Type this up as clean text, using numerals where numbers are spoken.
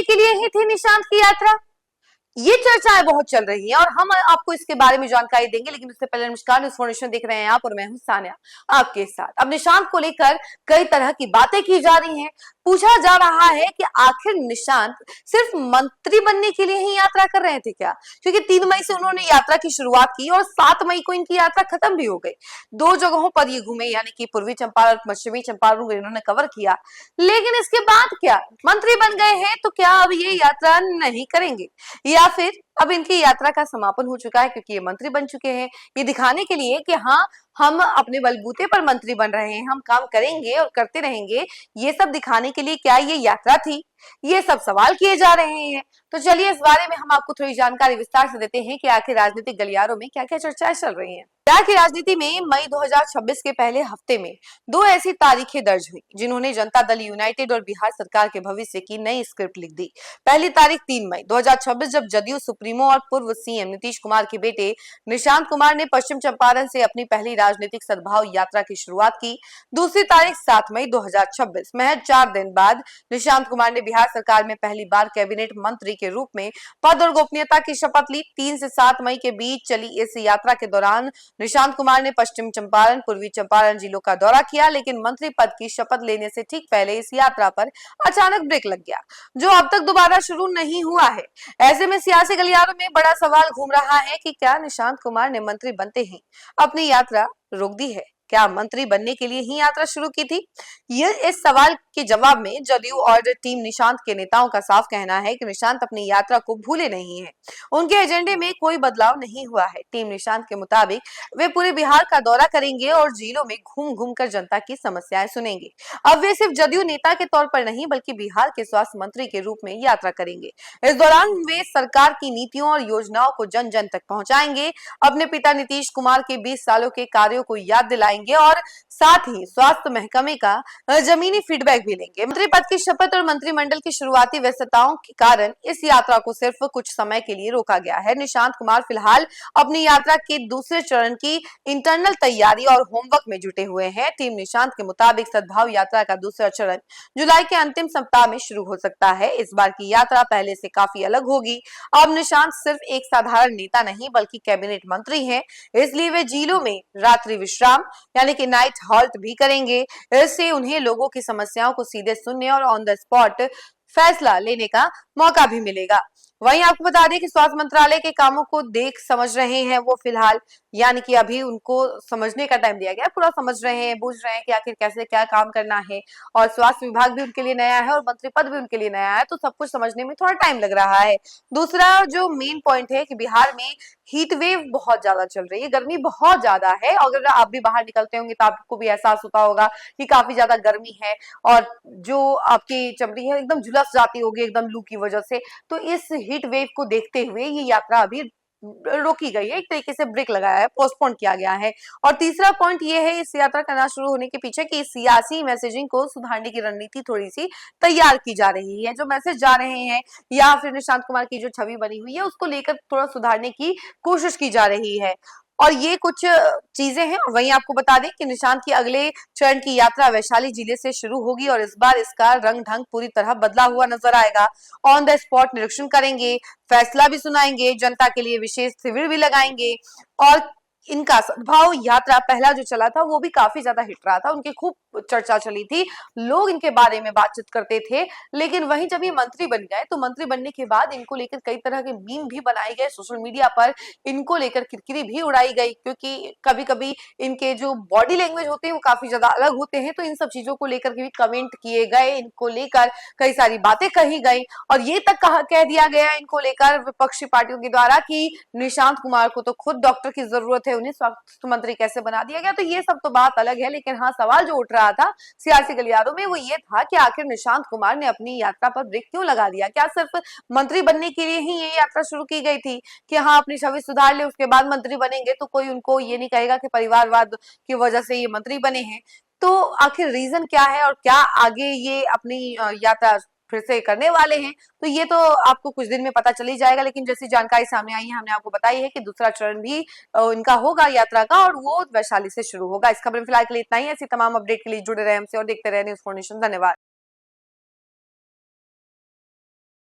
बनने के लिए ही थी निशांत की यात्रा? ये चर्चाएं बहुत चल रही हैं और हम आपको इसके बारे में जानकारी देंगे, लेकिन उससे पहले नमस्कार, न्यूज़ फॉर नेशन देख रहे हैं आप और मैं हूं सानिया आपके साथ। अब निशांत को लेकर कई तरह की बातें की जा रही हैं। पूछा जा रहा है कि आखिर निशांत सिर्फ मंत्री बनने के लिए ही यात्रा कर रहे थे क्या? क्योंकि 3 मई से उन्होंने यात्रा की शुरुआत की और 7 मई को इनकी यात्रा खत्म भी हो गई। 2 जगहों पर ये घूमे, यानी कि पूर्वी चंपारण, पश्चिमी चंपारण को इन्होंने कवर किया। लेकिन इसके बाद क्या मंत्री बन गए हैं तो क्या अब ये यात्रा नहीं करेंगे, या फिर अब इनकी यात्रा का समापन हो चुका है क्योंकि ये मंत्री बन चुके हैं? ये दिखाने के लिए कि हाँ, हम अपने बलबूते पर मंत्री बन रहे हैं, हम काम करेंगे और करते रहेंगे, ये सब दिखाने के लिए क्या ये यात्रा थी? ये सब सवाल किए जा रहे हैं। तो चलिए इस बारे में हम आपको थोड़ी जानकारी विस्तार से देते हैं कि आखिर राजनीतिक गलियारों में क्या क्या चर्चाएं चल रही हैं। बिहार की राजनीति में मई 2026 के पहले हफ्ते में 2 ऐसी तारीखें दर्ज हुई जिन्होंने जनता दल यूनाइटेड और बिहार सरकार के भविष्य की नई स्क्रिप्ट लिख दी। पहली तारीख 3 मई 2026, जब जदयू सुप्रीमो और पूर्व सीएम नीतीश कुमार के बेटे निशांत कुमार ने पश्चिम चंपारण से अपनी पहली राजनीतिक सद्भाव यात्रा की शुरुआत की। दूसरी तारीख 7 मई 2026, महज 4 दिन बाद निशांत कुमार ने बिहार सरकार में पहली बार कैबिनेट मंत्री के रूप में पद और गोपनीयता की शपथ ली। 3 से 7 मई के बीच चली इस यात्रा के दौरान निशांत कुमार ने पश्चिम चंपारण, पूर्वी चंपारण जिलों का दौरा किया, लेकिन मंत्री पद की शपथ लेने से ठीक पहले इस यात्रा पर अचानक ब्रेक लग गया, जो अब तक दोबारा शुरू नहीं हुआ है। ऐसे में सियासी गलियारों में बड़ा सवाल घूम रहा है कि क्या निशांत कुमार ने मंत्री बनते ही अपनी यात्रा रोक दी है? क्या मंत्री बनने के लिए ही यात्रा शुरू की थी? इस सवाल के जवाब में जदयू और टीम निशांत के नेताओं का साफ कहना है कि निशांत अपनी यात्रा को भूले नहीं हैं। उनके एजेंडे में कोई बदलाव नहीं हुआ है। टीम निशांत के मुताबिक वे पूरे बिहार का दौरा करेंगे और जिलों में घूम घूम कर जनता की समस्याएं सुनेंगे। अब वे सिर्फ जदयू नेता के तौर पर नहीं, बल्कि बिहार के स्वास्थ्य मंत्री के रूप में यात्रा करेंगे। इस दौरान वे सरकार की नीतियों और योजनाओं को जन जन तक पहुंचाएंगे, अपने पिता नीतीश कुमार के 20 सालों के कार्यों को याद दिलाएंगे और साथ ही स्वास्थ्य महकमे का जमीनी फीडबैक भी लेंगे। मंत्री पद की शपथ और मंत्रिमंडल की शुरुआती व्यस्तताओं के कारण इस यात्रा को सिर्फ कुछ समय के लिए रोका गया है। निशांत कुमार फिलहाल अपनी यात्रा के दूसरे चरण की इंटरनल तैयारी और होमवर्क में जुटे हुए हैं। टीम निशांत के मुताबिक सद्भाव यात्रा का दूसरा चरण जुलाई के अंतिम सप्ताह में शुरू हो सकता है। इस बार की यात्रा पहले से काफी अलग होगी। अब निशांत सिर्फ एक साधारण नेता नहीं, बल्कि कैबिनेट मंत्री हैं, इसलिए वे जिलों में रात्रि विश्राम यानी कि नाइट हॉल्ट भी करेंगे। इससे उन्हें लोगों की समस्याओं को सीधे सुनने और ऑन द स्पॉट फैसला लेने का मौका भी मिलेगा। वहीं आपको बता दें कि स्वास्थ्य मंत्रालय के कामों को देख समझ रहे हैं वो फिलहाल, यानी कि अभी उनको समझने का टाइम दिया गया, पूरा समझ रहे हैं, बूझ रहे हैं कि आखिर कैसे क्या काम करना है। और स्वास्थ्य विभाग भी उनके लिए नया है और मंत्री पद भी उनके लिए नया है, तो सब कुछ समझने में थोड़ा टाइम लग रहा है। दूसरा जो मेन पॉइंट है कि बिहार में हीट वेव बहुत ज्यादा चल रही है, गर्मी बहुत ज्यादा है। अगर आप भी बाहर निकलते होंगे तो आपको भी एहसास होता होगा कि काफी ज्यादा गर्मी है और जो आपकी चमड़ी है एकदम झुलस जाती होगी एकदम लू की वजह से। तो इस हीट वेव को देखते हुए ये यात्रा अभी रोकी गई है, एक तरीके से ब्रेक लगाया है, पोस्टपोन किया गया है। और तीसरा पॉइंट ये है इस यात्रा का ना शुरू होने के पीछे कि सियासी मैसेजिंग को सुधारने की रणनीति थोड़ी सी तैयार की जा रही है। जो मैसेज जा रहे हैं या फिर निशांत कुमार की जो छवि बनी हुई है उसको लेकर थोड़ा सुधारने की कोशिश की जा रही है। और ये कुछ चीजें हैं। और वहीं आपको बता दें कि निशांत की अगले चरण की यात्रा वैशाली जिले से शुरू होगी और इस बार इसका रंग ढंग पूरी तरह बदला हुआ नजर आएगा। ऑन द स्पॉट निरीक्षण करेंगे, फैसला भी सुनाएंगे, जनता के लिए विशेष शिविर भी लगाएंगे। और इनका सद्भाव यात्रा पहला जो चला था वो भी काफी ज्यादा हिट रहा था, उनकी खूब चर्चा चली थी, लोग इनके बारे में बातचीत करते थे। लेकिन वहीं जब ये मंत्री बन गए तो मंत्री बनने के बाद इनको लेकर कई तरह के मीम भी बनाए गए, सोशल मीडिया पर इनको लेकर किरकिरी भी उड़ाई गई, क्योंकि कभी कभी इनके जो बॉडी लैंग्वेज होते हैं वो काफी ज्यादा अलग होते हैं। तो इन सब चीजों को लेकर के भी कमेंट किए गए, इनको लेकर कई सारी बातें कही गई और ये तक कह दिया गया इनको लेकर विपक्षी पार्टियों के द्वारा कि निशांत कुमार को तो खुद डॉक्टर की जरूरत है, उन्हें स्वास्थ्य मंत्री कैसे बना दिया गया। तो ये सब तो बात अलग है, लेकिन हाँ, सवाल जो उठ रहा था सियासी गलियारों में वो ये था कि आखिर निशांत कुमार ने अपनी यात्रा पर ब्रेक क्यों लगा दिया? क्या सिर्फ मंत्री बनने के लिए ही ये यात्रा शुरू की गई थी कि हाँ अपनी छवि सुधार ले, उसके बाद मंत्री बनेंगे तो कोई उनको ये नहीं कहेगा कि परिवारवाद की वजह से ये मंत्री बने हैं? तो आखिर रीजन क्या है और क्या आगे ये अपनी यात्रा फिर से करने वाले हैं? तो ये तो आपको कुछ दिन में पता चल ही जाएगा। लेकिन जैसी जानकारी सामने आई है हमने आपको बताई है कि दूसरा चरण भी इनका होगा यात्रा का और वो वैशाली से शुरू होगा। इस खबर में फिलहाल के लिए इतना ही। ऐसी तमाम अपडेट के लिए जुड़े रहे हमसे और देखते रहे न्यूज़ फॉर नेशन। धन्यवाद।